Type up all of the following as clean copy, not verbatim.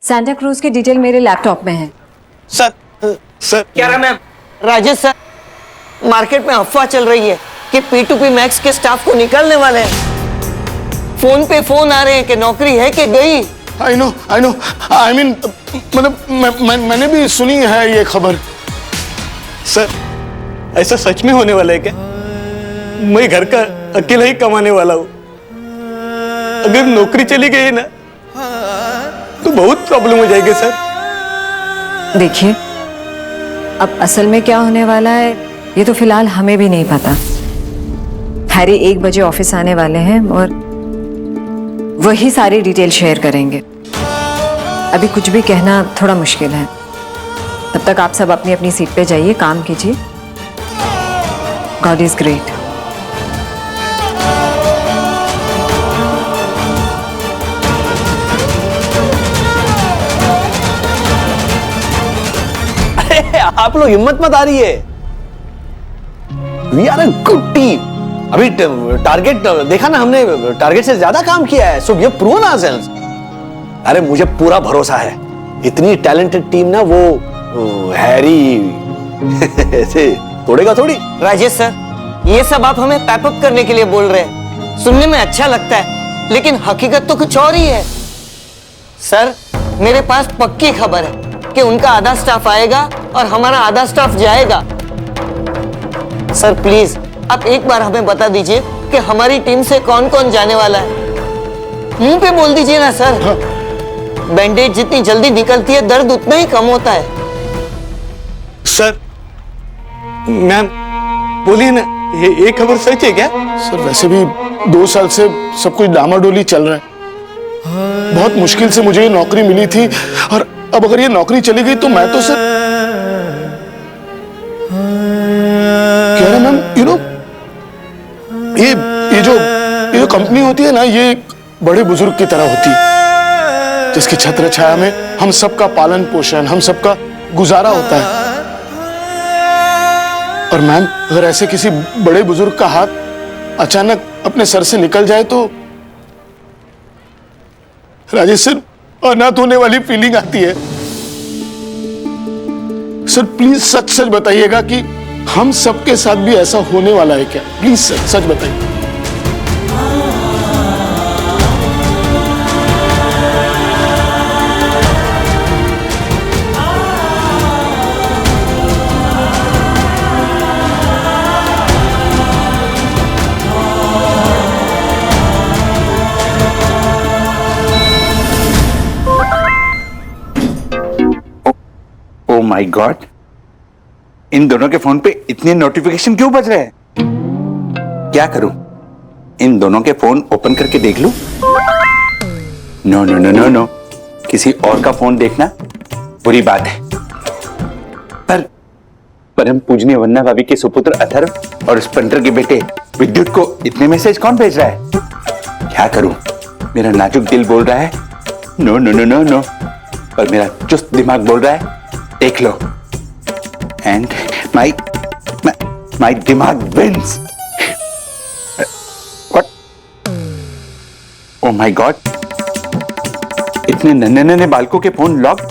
Santa cruise की detail मेरे laptop में है। सर क्या रहा मैम? राजेश सर, मार्केट में अफवाह चल रही है कि P2P मैक्स के स्टाफ को निकालने वाले हैं। फोन पे फोन आ रहे हैं कि नौकरी है कि गई। आई नो आई मीन मतलब मैंने भी सुनी है ये खबर। सर ऐसा सच में होने वाला है क्या? मैं घर का अकेला ही कमाने वाला हूँ। अगर नौकरी चली गई ना तो बहुत प्रॉब्लम हो जाएगी सर। देखिए, अब असल में क्या होने वाला है ये तो फिलहाल हमें भी नहीं पता। हैरी 1 बजे ऑफिस आने वाले हैं और वही सारी डिटेल शेयर करेंगे। अभी कुछ भी कहना थोड़ा मुश्किल है। तब तक आप सब अपनी अपनी सीट पे जाइए, काम कीजिए। God is great. आप लोग हिम्मत मत आ रही है। We are a good team. अभी टारगेट देखा ना हमने, टारगेट से ज्यादा काम किया है। So we have proven ourselves. अरे मुझे पूरा भरोसा है, इतनी टैलेंटेड टीम ना वो हैरी ऐसे तोड़ेगा थोड़ी। राजेश सर, ये सब आप हमें पैपअप करने के लिए बोल रहे हैं। सुनने में अच्छा लगता है लेकिन हकीकत तो कुछ और ही है। सर, मेरे पास पक्की खबर है कि उनका आधा स्टाफ आएगा और हमारा आधा स्टाफ जाएगा। सर प्लीज आप एक बार हमें बता दीजिए कि हमारी टीम से कौन कौन जाने वाला है। मुंह पे बोल दीजिए ना सर। हाँ। बैंडेज जितनी जल्दी निकलती है दर्द उतना ही कम होता है। सर मैम बोलिए ना, ये खबर सच है क्या? सर वैसे भी 2 साल से सब कुछ डामाडोली चल रहा है। बहुत मुश्किल से मुझे ये नौकरी मिली थी और अब अगर ये नौकरी चली गई तो मैं तो सर कह रहा मैम, यू नो ये जो कंपनी होती है ना, ये बड़े बुजुर्ग की तरह होती है जिसकी छत्र छाया में हम सबका पालन पोषण, हम सबका गुजारा होता है। और मैम, अगर ऐसे किसी बड़े बुजुर्ग का हाथ अचानक अपने सर से निकल जाए तो राजेश सर अनाथ होने वाली फीलिंग आती है। सर प्लीज सच सच बताइएगा कि हम सबके साथ भी ऐसा होने वाला है क्या? प्लीज सर सच बताइए। ओह माय गॉड, इन दोनों के फोन पे इतने नोटिफिकेशन क्यों बज रहे हैं? क्या करूं, इन दोनों के फोन ओपन करके देख लूं? No no no no no, किसी और का फोन देखना बुरी बात है। पर परम पूजनीय वन्ना भाभी के सुपुत्र अथर्व और स्पंटर के बेटे विद्युत को इतने मैसेज कौन भेज रहा है? क्या करूं, मेरा नाजुक दिल बोल रहा है no no no no no, पर मेरा चुस्त दिमाग बोल रहा है देख लो। एंड माई दिमाग wins. What? Oh my God, इतने नन्हे नन्हे बालकों के फोन लॉक,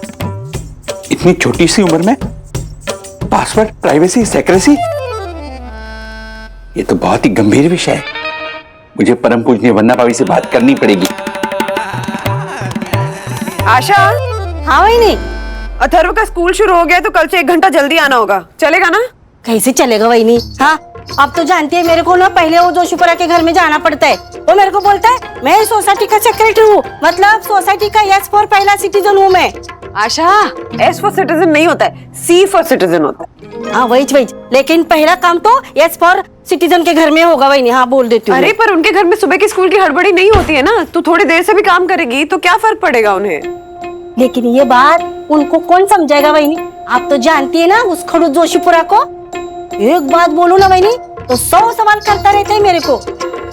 इतनी छोटी सी उम्र में। पासवर्ड, प्राइवेसी, सेक्रेसी, ये तो बहुत ही गंभीर विषय है। मुझे परम पूजनीय वन्ना भाभी से बात करनी पड़ेगी। आशा। हाँ वही, अथर्व का स्कूल शुरू हो गया तो कल से 1 घंटा जल्दी आना होगा, चलेगा ना? कैसे चलेगा वही? हाँ, अब तो जानती है मेरे को ना, पहले वो जोशीपुरा के घर में जाना पड़ता है। वो मेरे को बोलता है मैं सोसाइटी का सेक्रेटरी हूँ, मतलब सोसाइटी का S फॉर पहला सिटीजन हूँ मैं। आशा, S फॉर सिटीजन नहीं होता है, C फॉर सिटीजन होता है। हाँ वही, लेकिन पहला काम तो S फॉर सिटीजन के घर में होगा वही। हाँ बोल देती हूँ। अरे पर उनके घर में सुबह की स्कूल की हड़बड़ी नहीं होती है ना, तू थोड़ी देर से भी काम करेगी तो क्या फर्क पड़ेगा उन्हें? लेकिन ये बात उनको कौन समझाएगा वही? आप तो जानती है ना उस खड़ूस जोशीपुरा को, एक बात बोलूं ना वही तो 100 सवाल करता रहता है मेरे को।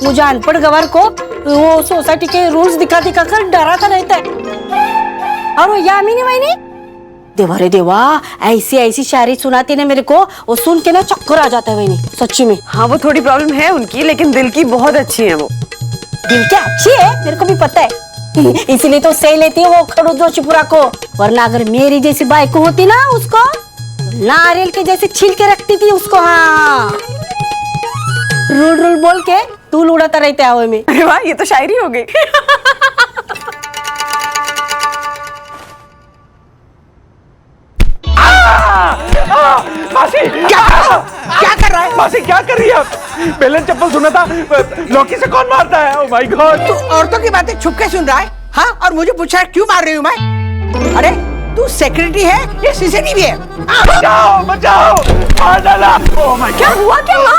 मुझे अनपढ़ गवार को वो सोसाइटी के रूल्स दिखा कर डराता रहता है। और वो यामिनी वही, देवा रे देवा, ऐसी ऐसी शायरी सुनाती ना मेरे को, वो सुन के ना चक्कर आ जाता है वही, सच्ची में। हाँ वो थोड़ी प्रॉब्लम है उनकी, लेकिन दिल की बहुत अच्छी है वो। दिल क्या अच्छी है, मेरे को भी पता है। इसलिए तो सही लेती है वो खड़ू जोशीपुरा को, वरना अगर मेरी जैसी बाइक होती ना उसको नारियल के जैसे छील के रखती थी उसको। हाँ, रूल रूल बोल के तूल उड़ाता रहते हवा में। अरे वाह, ये तो शायरी हो गई। मासी क्या कर रहा है? मासी क्या कर रही है आप? पहले चप्पल सुना था, लौकी से कौन मारता है? ओह माय गॉड! तू औरतों की बातें छुप के सुन रहा है? हाँ, और मुझे पूछ रहा है क्यों मार रही हूँ मैं? अरे तू सेक्रेटरी है या सीसीटीवी है? बचाओ बचाओ, मार डाला। ओह माय क्या हुआ क्या हुआ?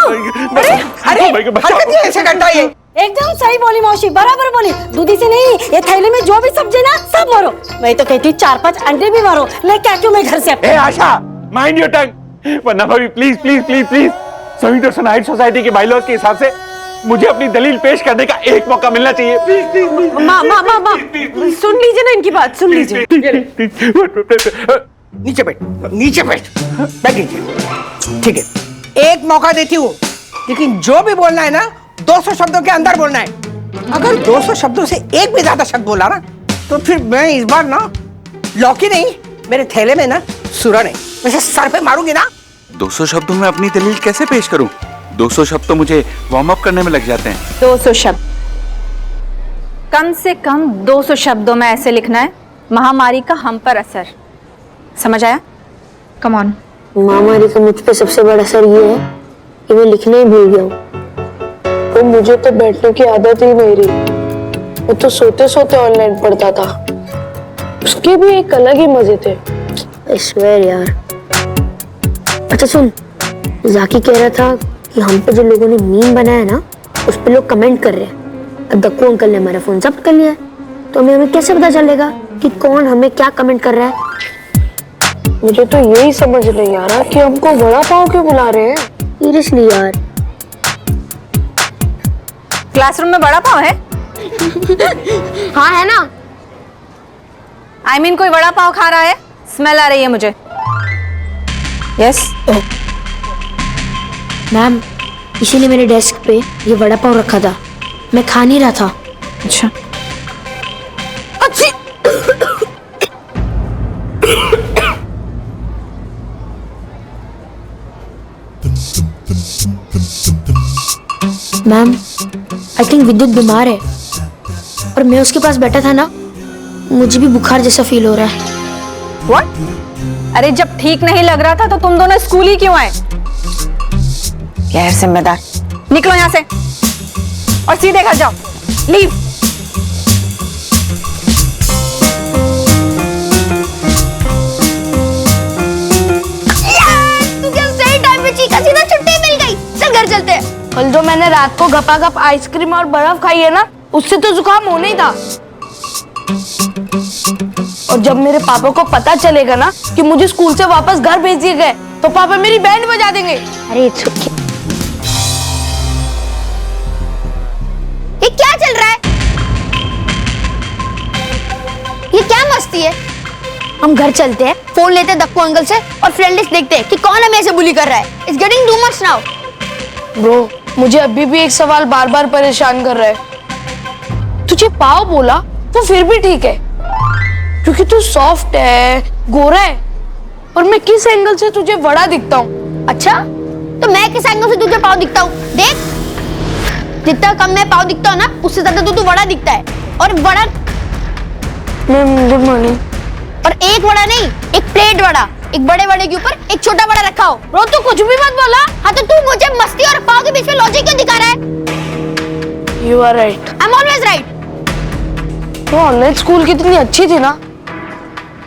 अरे अरे हरकत ही ऐसे करता है ये। एकदम सही बोली मौसी, बराबर बोली। दूधी से नहीं, ये थैले में जो भी सब्जी ना सब मारो। मैं तो कहती 4-5 अंडे भी मारो, लेके आती हूँ मैं घर से। ए आशा, माइंड योर टंग, वरना भाभी प्लीज प्लीज प्लीज प्लीज, संयुक्त हाइट सोसाइटी के बाइलॉज के हिसाब से मुझे अपनी दलील पेश करने का एक मौका मिलना चाहिए। Please please please. माँ, सुन लीजिए ना इनकी बात, सुन लीजिए। नीचे बैठ, नीचे बैठ, बैठ नीचे। ठीक है, एक मौका देती हूँ, लेकिन जो भी बोलना है ना 200 शब्दों के अंदर बोलना है। अगर 200 शब्दों से एक भी ज्यादा शब्द बोला ना तो फिर मैं इस बार ना लौकी नहीं, मेरे थैले में ना सुरन है, वैसे सर पे मारूंगी ना। 200 शब्दों में अपनी दलील कैसे पेश करूं? 200 शब्द तो मुझे वार्म अप करने में लग जाते हैं। 200 शब्द, कम से कम 200 शब्दों में ऐसे लिखना है, महामारी का हम पर असर। समझ आया? Come on. महामारी का मुझ पे सबसे बड़ा असर ये है कि मैं लिखना ही भूल गया हूँ। तो मुझे तो बैठने की आदत ही नहीं रही, मैं तो सोते सोते ऑनलाइन पढ़ता था, उसके भी एक अलग ही मजे थे। I swear यार। अच्छा सुन, जाकी कह रहा था कि हम पे जो लोगों ने मीम बनाया ना उस पे लोग कमेंट कर रहे हैं। अब दक्कू अंकल ने हमारा फोन जब्त कर लिया है, तो हमें कैसे पता चलेगा कि कौन हमें क्या कमेंट कर रहा है? मुझे तो यही समझ नहीं आ रहा कि हमको वड़ा पाव क्यों बुला रहे हैं। सीरियसली यार। क्लासरूम में वड़ा पाव है? हाँ है ना। I mean, कोई वड़ा पाव खा रहा है? स्मेल आ रही है मुझे। यस मैम, इसीलिए मेरे डेस्क पे ये वड़ा पाव रखा था, मैं खा नहीं रहा था। अच्छा, मैम, आई थिंक विद्युत बीमार है और मैं उसके पास बैठा था ना, मुझे भी बुखार जैसा फील हो रहा है। व्हाट? अरे जब ठीक नहीं लग रहा था तो तुम दोनों स्कूल ही क्यों आए? गैर जिम्मेदार, निकलो यहाँ से और सीधे घर जाओ। लीव। तुझे सही टाइम पे चीखा, सीधा छुट्टी मिल गई। चल घर चलते हैं। कल जो मैंने रात को गपागप आइसक्रीम और बर्फ खाई है ना, उससे तो जुकाम होना ही था। और जब मेरे पापा को पता चलेगा ना कि मुझे स्कूल से वापस घर भेज दिए गए, तो पापा मेरी बैंड बजा देंगे। अरे इट्स ओके। ये क्या चल रहा है? ये क्या मस्ती है? हम घर चलते हैं, फोन लेते हैं दक्कू अंकल से और फ्रेंड लिस्ट देखते हैं कि कौन हमें ऐसे बुली कर रहा है। It's getting too much now. Bro, मुझे अभी भी एक सवाल बार बार परेशान कर रहा है। तुझे पाव बोला तो फिर भी ठीक है, क्योंकि तू सॉफ्ट है, गोरा है, और मैं किस एंगल से तुझे बड़ा दिखता हूँ? अच्छा, तो मैं किस एंगल से तुझे पाव दिखता हूँ? देख, जितना कम मैं पाव दिखता हूँ ना, उससे ज्यादा तू बड़ा दिखता है। और बड़ा मैम, गुड मॉर्निंग। और एक बड़ा नहीं, एक प्लेट बड़ा, एक बड़े बड़े के ऊपर एक छोटा बड़ा रखा हो। रो, तू कुछ भी मत बोला। हाँ, तो तू मुझे मस्ती और पाव के बीच में लॉजिक क्यों दिखा रहा है? You are right. I am always right. वो ऑनलाइन स्कूल कितनी अच्छी थी ना,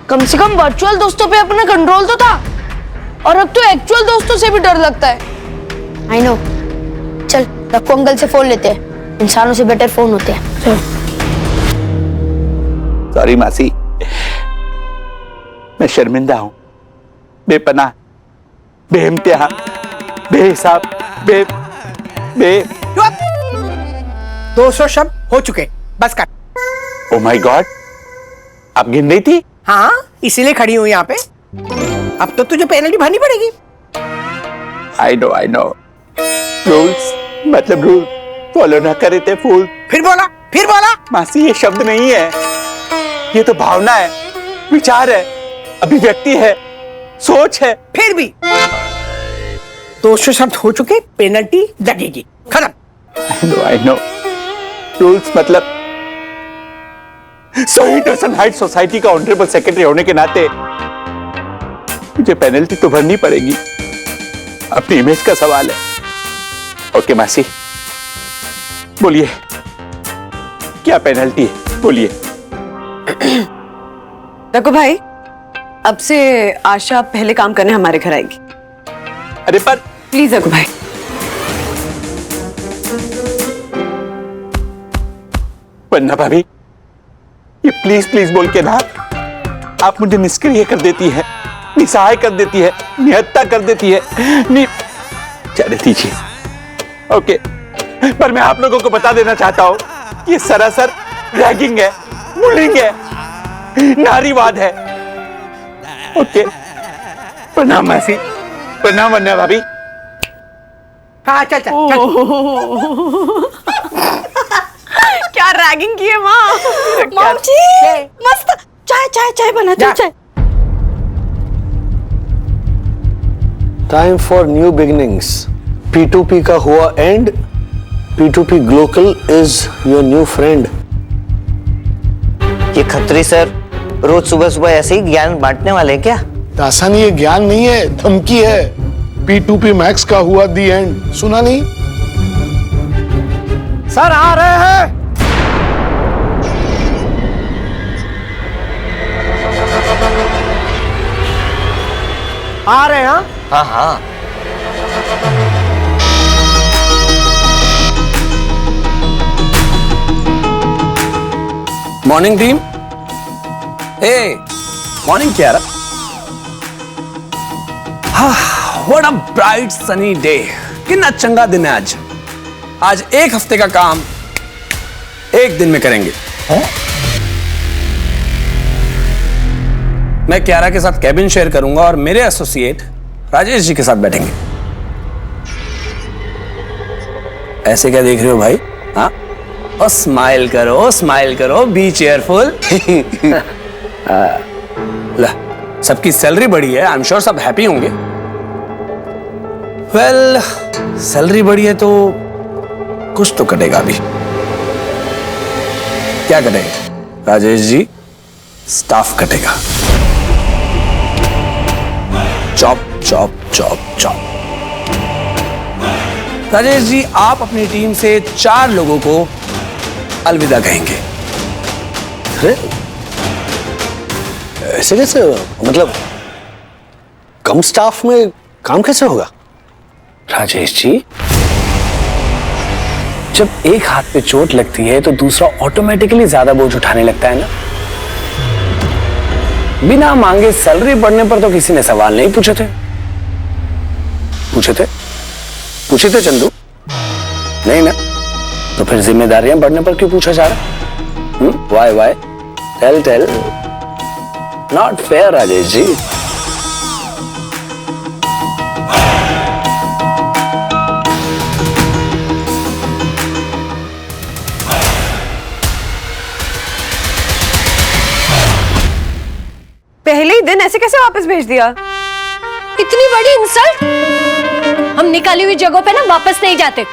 कम से कम वर्चुअल दोस्तों पे अपना कंट्रोल तो था, और अब तो एक्चुअल दोस्तों से भी डर लगता है। I know. चल दक्कू अंकल से फोन लेते हैं, इंसानों से बेटर फोन होते हैं। सॉरी मासी, मैं शर्मिंदा हूं, बेपनाह, बेइम्तिहा, बेहिसाब, 200 शब्द हो चुके, बस कर। ओ माय गॉड, आप गिन रही थी? हाँ, इसीलिए खड़ी हूँ यहाँ पे। अब तो तुझे पेनल्टी भरनी पड़ेगी। आई नो, रूल्स मतलब रूल फॉलो ना करे थे फूल। फिर बोला, फिर बोला। मासी ये शब्द नहीं है, ये तो भावना है, विचार है, अभिव्यक्ति है, सोच है। फिर भी 200 शब्द हो चुके, पेनल्टी लगेगी, खत्म। आई नो रूल्स मतलब सोहिटर्सन हाइट सोसाइटी का ऑनरेबल सेक्रेटरी होने के नाते मुझे पेनल्टी तो भरनी पड़ेगी, अपनी इमेज का सवाल है। ओके मासी, बोलिए क्या पेनल्टी है, बोलिए। रघु भाई, अब से आशा पहले काम करने हमारे घर आएगी। अरे पर प्लीज रघु भाई। पन्ना भाभी, ये प्लीज प्लीज बोल के ना आप मुझे निष्क्रिय कर देती है, निसहाय कर देती है, निहत्ता कर देती है, चले दीजिए। ओके, पर मैं आप लोगों को बता देना चाहता हूं कि ये सरासर रैगिंग है, बुलिंग है, नारीवाद है। ओके, प्रणाम मासी, प्रणाम वन्या भाभी। हाँ चल चल, क्या रैगिंग की है माँ। मॉम जी मस्त चाय चाय चाय बना दो, चाय। Time for new beginnings. P2P का हुआ and, P2P Glocal is your new friend. ये खत्री सर रोज सुबह सुबह ऐसे ही ज्ञान बांटने वाले हैं क्या? दासानी, ये ज्ञान नहीं है, धमकी है। P2P मैक्स का हुआ दी एंड, सुना नहीं? सर आ रहे हैं। आ रहे हैं। हाँ हाँ। Morning team. ए मॉर्निंग क्यारा। What a bright sunny day. कितना चंगा दिन है आज। आज एक हफ्ते का काम एक दिन में करेंगे। मैं क्यारा के साथ कैबिन शेयर करूंगा और मेरे एसोसिएट राजेश जी के साथ बैठेंगे। ऐसे क्या देख रहे हो भाई? हाँ, और स्माइल करो, बी चेयरफुल। सबकी सैलरी बढ़ी है, आई एम श्योर सब हैप्पी होंगे। वेल, सैलरी बढ़ी है तो कुछ तो कटेगा अभी। क्या कटेगा राजेश जी? स्टाफ कटेगा। Chop chop chop chop. Rajesh ji, आप अपनी टीम से 4 लोगों को अलविदा कहेंगे। अरे ऐसे कैसे? मतलब कम स्टाफ में काम कैसे होगा? राजेश जी, जब एक हाथ पे चोट लगती है तो दूसरा ऑटोमेटिकली ज्यादा बोझ उठाने लगता है ना। बिना मांगे सैलरी बढ़ने पर तो किसी ने सवाल नहीं पूछे थे। पूछे थे चंदू? नहीं ना, तो फिर जिम्मेदारियां बढ़ने पर क्यों पूछा जा रहा? Why tell. Not fair Rajesh ji. पहले ही दिन ऐसे कैसे वापस भेज दिया? इतनी बड़ी इंसल्ट। हम निकाली हुई जगहों पे ना वापस नहीं जाते।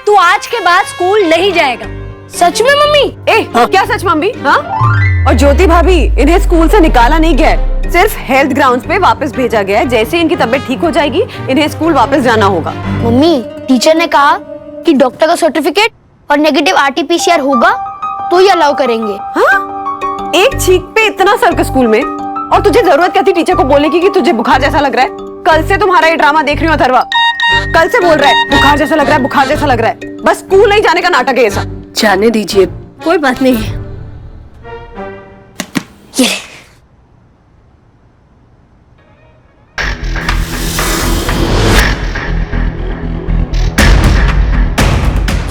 तू आज के बाद स्कूल नहीं जाएगा। सच में मम्मी? क्या सच मम्मी? हाँ, और ज्योति भाभी, इन्हें स्कूल से निकाला नहीं गया, सिर्फ हेल्थ ग्राउंड्स पे वापस भेजा गया है। जैसे इनकी तबीयत ठीक हो जाएगी इन्हें स्कूल वापस जाना होगा। मम्मी, टीचर ने कहा कि डॉक्टर का सर्टिफिकेट और नेगेटिव RT-PCR होगा तो ही अलाउ करेंगे। हाँ? एक छींक पे इतना सर्कस स्कूल में, और तुझे जरूरत क्या थी टीचर को बोलने की कि तुझे बुखार जैसा लग रहा है? कल से तुम्हारा ये ड्रामा देख रही हूँ अथर्वा। कल से बोल रहा है बुखार जैसा लग रहा है, बस स्कूल नहीं जाने का नाटक है ये सब। जाने दीजिए, कोई बात नहीं है। ये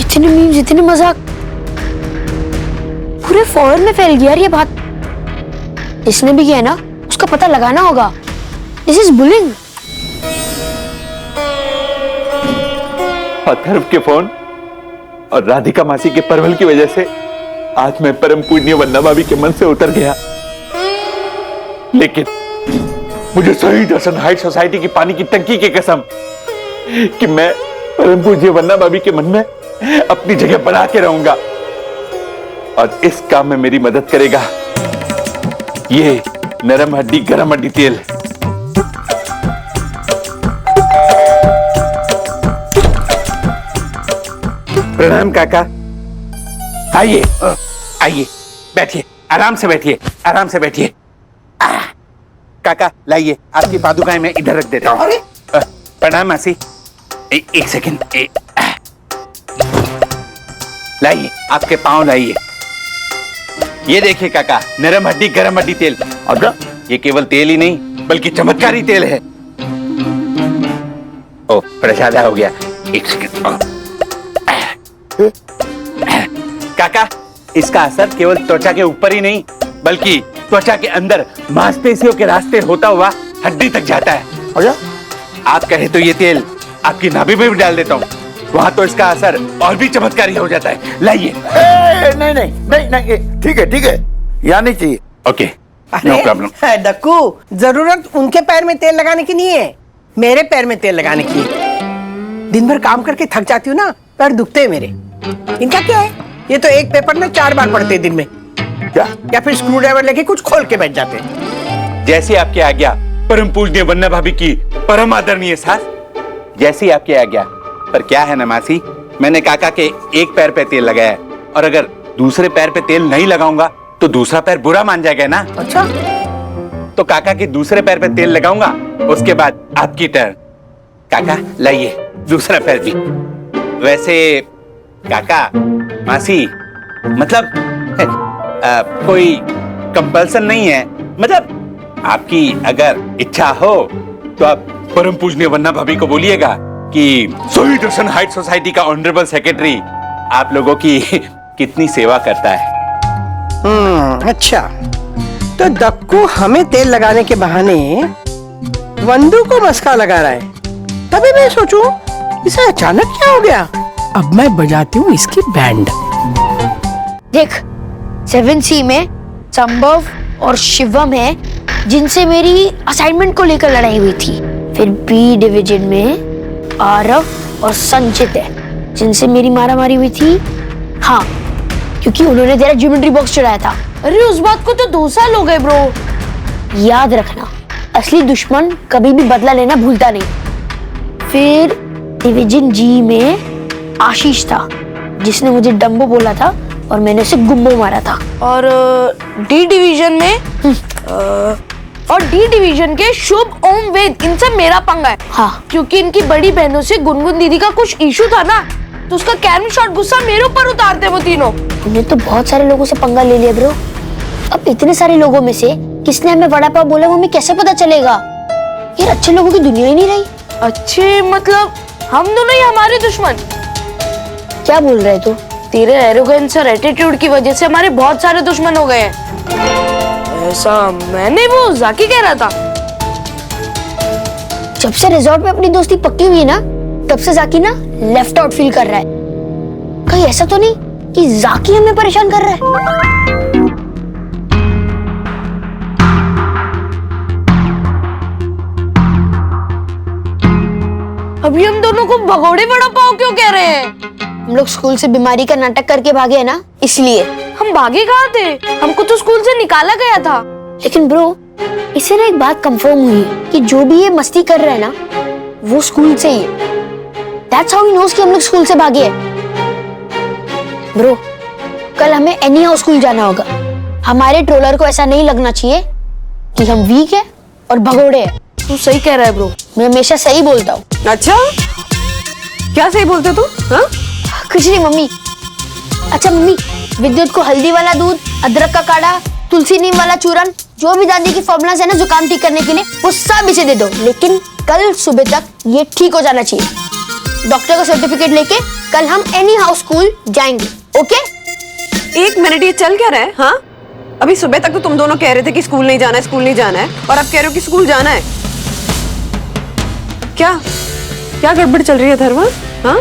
इतने मीम्स, इतने मजाक, पूरे फॉरेन में फैल गया यार ये बात। इसने भी किया ना, उसका पता लगाना होगा। This is bullying. अथर्व के फोन और राधिका मासी के परवल की वजह से आज मैं परम पूजनीय वंदना भाभी के मन से उतर गया, लेकिन मुझे शहीद हसन हाइट सोसाइटी की पानी की टंकी की कसम कि मैं परम पूज्य वंदना भाभी के मन में अपनी जगह बना के रहूंगा, और इस काम में मेरी मदद करेगा ये नरम हड्डी गरम हड्डी तेल। प्रणाम काका। आइए आइए, बैठिए, आराम से बैठिए, आराम से बैठिए। काका लाइए, आपकी पादुकाएं मैं इधर रख देता हूँ। प्रणाम मासी। एक सेकंड, लाइए, आपके पांव लाइए। ये देखिए काका, नरम हड्डी गरम हड्डी तेल। और ये केवल तेल ही नहीं बल्कि चमत्कारी तेल है। ओ, प्रसाद हो गया। एक सेकंड काका, इसका असर केवल त्वचा के ऊपर ही नहीं बल्कि त्वचा के अंदर मांसपेशियों के रास्ते होता हुआ हड्डी तक जाता है। और आप कहे तो ये तेल आपकी नाभि में भी डाल देता हूँ, वहां तो इसका असर और भी चमत्कारी हो जाता है। लाइए। नहीं नहीं नहीं नहीं, ठीक है ठीक है, यहाँ नहीं चाहिए। Okay, no problem. डक्कू, जरूरत उनके पैर में तेल लगाने की नहीं है, मेरे पैर में तेल लगाने की है। दिन भर काम करके थक जाती हूँ ना, पैर दुखते हैं मेरे। इनका क्या है, ये तो एक पेपर में 4 बार पढ़ते हैं दिन में, क्या या फिर स्क्रू ड्राइवर लेके कुछ खोल के बैठ जाते हैं। जैसी आपकी आज्ञा परम पूजनीय वंदना भाभी की परम आदरणीय सास, जैसी आपकी आज्ञा। पर क्या है ना मासी, मैंने काका के एक पैर पे तेल लगाया है, और अगर दूसरे पैर पे तेल नहीं लगाऊंगा तो दूसरा पैर बुरा मान जाएगा ना। अच्छा, तो काका के दूसरे पैर पे तेल लगाऊंगा, उसके बाद आपकी टर्न। काका लाइए दूसरा पैर भी। वैसे काका मासी, मतलब कोई कंपल्सन नहीं है, मतलब आपकी अगर इच्छा हो तो आप परम पूजनीय वंदना भाभी को बोलिएगा कि शहीद हसन हाइट सोसाइटी का ऑनरेबल सेक्रेटरी आप लोगों की कितनी सेवा करता है। अच्छा, तो दक्कू हमें तेल लगाने के बहाने वंदू को मस्का लगा रहा है। तभी मैं सोचूं इसे अचानक क्या हो गया। अब मैं बजाती हूँ इसकी बैंड। देख, 7C में संभव और शिवम है जिनसे मेरी असाइनमेंट को लेकर लड़ाई हुई थी। फिर बी डिवीजन में आरव और संचित है जिनसे मेरी मारामारी हुई थी। हाँ, क्योंकि उन्होंने तेरा ज्योमेट्री बॉक्स चुराया था। अरे उस बात को तो 2 साल हो गए ब्रो। याद रखना, असली दुश्मन कभी भी बदला लेना भूलता नहीं। फिर डिवीजन जी में आशीष था जिसने मुझे डम्बो बोला था और मैंने उसे गुम्बो मारा था। और डी डिवीजन के शुभ, ओम, वेद, इनसे मेरा पंगा है। हाँ, क्योंकि इनकी बड़ी बहनों से गुनगुन दीदी का कुछ इशू था ना, तो उसका कैरम शॉट गुस्सा मेरे ऊपर उतारते वो तीनों। हमने तो बहुत सारे लोगों से पंगा ले लिया ब्रो। अब इतने सारे लोगों में से किसने हमें वड़ा पाव बोला वो हमें कैसे पता चलेगा? यार, अच्छे लोगों की दुनिया ही नहीं रही। अच्छे मतलब हम दोनों ही हमारे दुश्मन। क्या बोल रहे तू? तेरे एरोगेंस और एटीट्यूड की वजह से हमारे बहुत सारे दुश्मन हो गए हैं। ऐसा मैंने वो जाकी कह रहा था। जब से रिजॉर्ट में अपनी दोस्ती पक्की हुई है ना, तब से जाकी ना लेफ्ट आउट फील कर रहा है। कहीं ऐसा तो नहीं कि जाकी हमें परेशान कर रहा है? अभी हम दोनों को भगोड़े वड़ा पाव क्यों कह रहे हैं? हम लोग स्कूल से बीमारी का नाटक करके भागे है ना, इसलिए। हम भागे कहाँ थे? हमको तो स्कूल से निकाला गया था। लेकिन ब्रो, इससे ना एक बात कंफर्म हुई है कि जो भी ये मस्ती कर रहा है ना, वो स्कूल से ही है। That's how he knows कि हम लोग स्कूल से भागे हैं। ब्रो, कल हमें एनी हाउ स्कूल जाना होगा। हमारे ट्रोलर को ऐसा नहीं लगना चाहिए कि हम वीक है और भगोड़े हैं। तू सही कह रहा है ब्रो, मैं हमेशा सही बोलता हूँ। अच्छा, क्या सही बोलते तू? हाँ, कुछ नहीं मम्मी। अच्छा मम्मी, विद्युत को हल्दी वाला दूध, अदरक का काढ़ा, तुलसी नीम वाला चूरन, जो भी दादी की फॉर्मूलाज है ना जुकाम ठीक करने के लिए, वो सब इसे दे दो। लेकिन कल सुबह तक ये ठीक हो जाना चाहिए। डॉक्टर का सर्टिफिकेट लेके कल हम एनी हाउ स्कूल जाएंगे। ओके? 1 मिनट, ये चल क्या रहा है? हाँ, अभी सुबह तक तो तुम दोनों कह रहे थे कि स्कूल नहीं जाना है, स्कूल नहीं जाना है, और अब कह रहे हो कि स्कूल जाना है। क्या क्या गड़बड़ चल रही है धर्मा? हाँ,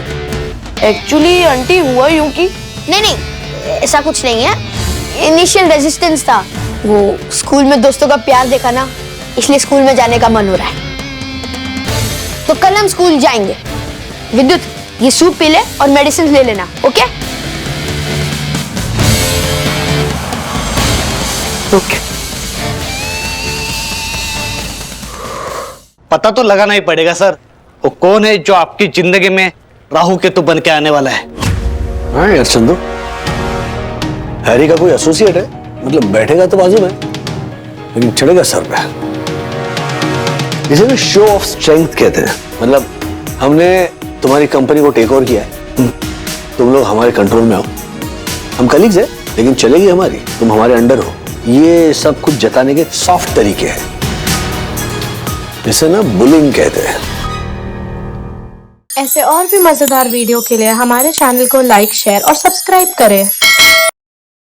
एक्चुअली आंटी हुआ यूं कि नहीं, ऐसा कुछ नहीं है, इनिशियल रेजिस्टेंस था। वो स्कूल में दोस्तों का प्यार देखा ना, इसलिए स्कूल में जाने का मन हो रहा है। तो कल हम स्कूल जाएंगे। विद्युत, ये सूप पी ले और मेडिसिन ले लेना, ओके? ओके। पता तो लगाना ही पड़ेगा सर, वो कौन है जो आपकी जिंदगी में राहु केतु बन के आने वाला है। हाँ यार चंदू, हैरी का कोई एसोसिएट है, मतलब बैठेगा तो बाजू में लेकिन चढ़ेगा सर पे। इसे ना शो ऑफ स्ट्रेंथ कहते हैं। मतलब हमने तुम्हारी कंपनी को टेक ओवर किया है, तुम लोग हमारे कंट्रोल में हो, हम कलीग्स हैं लेकिन चलेगी हमारी, तुम हमारे अंडर हो। ये सब कुछ जताने के सॉफ्ट तरीके हैं, इसे ना बुलिंग कहते हैं। ऐसे और भी मजेदार वीडियो के लिए हमारे चैनल को लाइक, शेयर और सब्सक्राइब करें।